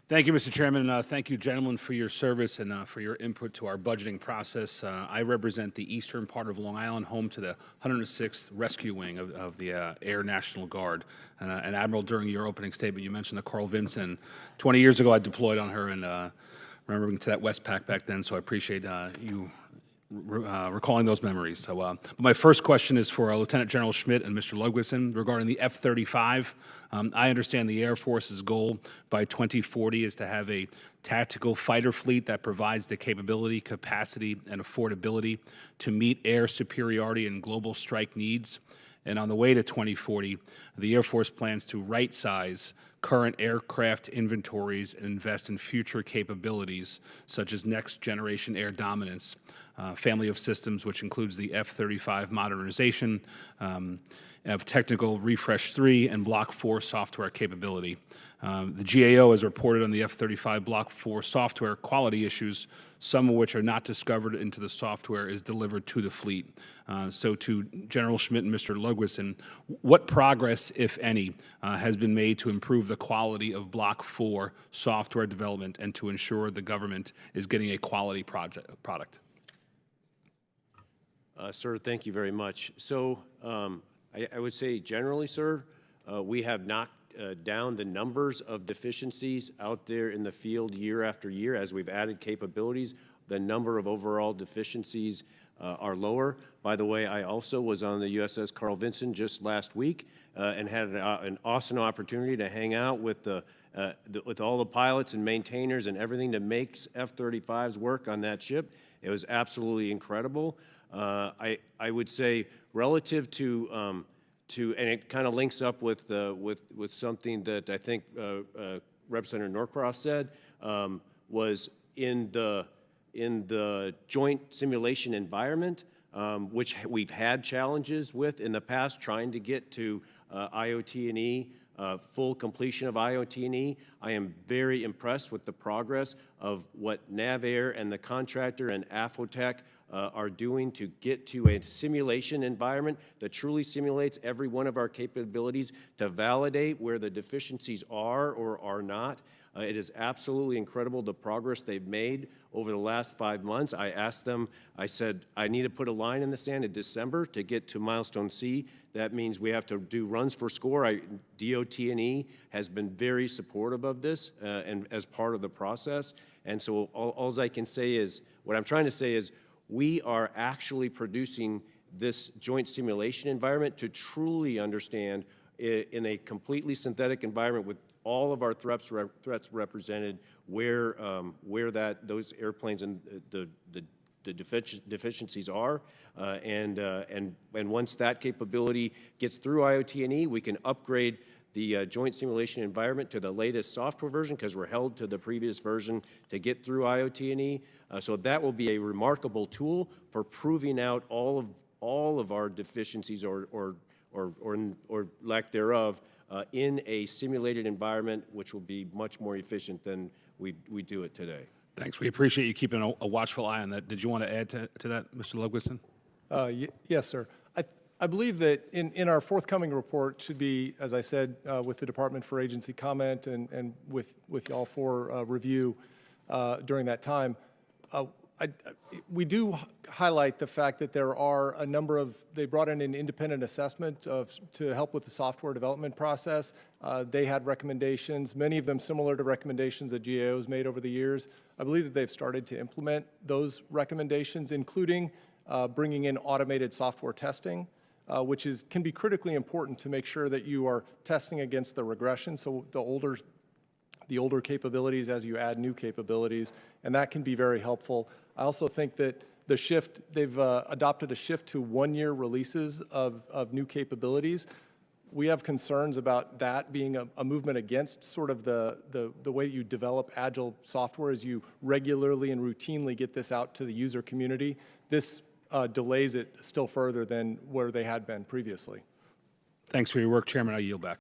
Thank you, Mr. Chairman. Thank you, gentlemen, for your service and for your input to our budgeting process. I represent the eastern part of Long Island, home to the 106th Rescue Wing of the Air National Guard. And Admiral, during your opening statement, you mentioned the Carl Vinson. 20 years ago, I deployed on her, and remembering to that Westpac back then, so I appreciate you recalling those memories. So, my first question is for Lieutenant General Schmidt and Mr. Ludwigson regarding the F-35. I understand the Air Force's goal by 2040 is to have a tactical fighter fleet that provides the capability, capacity, and affordability to meet air superiority and global strike needs. And on the way to 2040, the Air Force plans to right-size current aircraft inventories and invest in future capabilities, such as next-generation air dominance, family of systems, which includes the F-35 modernization, of Technical Refresh 3, and Block 4 software capability. The GAO has reported on the F-35 Block 4 software quality issues, some of which are not discovered until the software is delivered to the fleet. So to General Schmidt and Mr. Ludwigson, what progress, if any, has been made to improve the quality of Block 4 software development and to ensure the government is getting a quality product? Sir, thank you very much. So I would say generally, sir, we have knocked down the numbers of deficiencies out there in the field year after year. As we've added capabilities, the number of overall deficiencies are lower. By the way, I also was on the USS Carl Vinson just last week and had an awesome opportunity to hang out with with all the pilots and maintainers and everything that makes F-35s work on that ship. It was absolutely incredible. I would say relative to and it kind of links up with something that I think Representative Norcross said, was in the joint simulation environment, which we've had challenges with in the past, trying to get to IOT&E, full completion of IOT&E. I am very impressed with the progress of what NavAir and the contractor and AFOTEC are doing to get to a simulation environment that truly simulates every one of our capabilities to validate where the deficiencies are or are not. It is absolutely incredible the progress they've made over the last 5 months. I asked them, I said, I need to put a line in the sand in December to get to milestone C. That means we have to do runs for score. DOT&E has been very supportive of this and as part of the process. And so all I can say is, what I'm trying to say is, we are actually producing this joint simulation environment to truly understand in a completely synthetic environment with all of our threats represented where those airplanes and the deficiencies are, and once that capability gets through IOT&E, we can upgrade the joint simulation environment to the latest software version, because we're held to the previous version to get through IOT&E. So that will be a remarkable tool for proving out all of our deficiencies or lack thereof in a simulated environment, which will be much more efficient than we do it today. Thanks. We appreciate you keeping a watchful eye on that. Did you want to add to that, Mr. Ludwigson? Yes, sir. I believe that in our forthcoming report should be, as I said, with the Department for Agency comment and with y'all for review during that time. We do highlight the fact that there are a number of, they brought in an independent assessment to help with the software development process. They had recommendations, many of them similar to recommendations that GAO has made over the years. I believe that they've started to implement those recommendations, including bringing in automated software testing, which can be critically important to make sure that you are testing against the regression, so the older capabilities as you add new capabilities, and that can be very helpful. I also think that the shift, they've adopted a shift to one-year releases of new capabilities. We have concerns about that being a movement against sort of the way you develop agile software as you regularly and routinely get this out to the user community. This delays it still further than where they had been previously. Thanks for your work, Chairman. I yield back.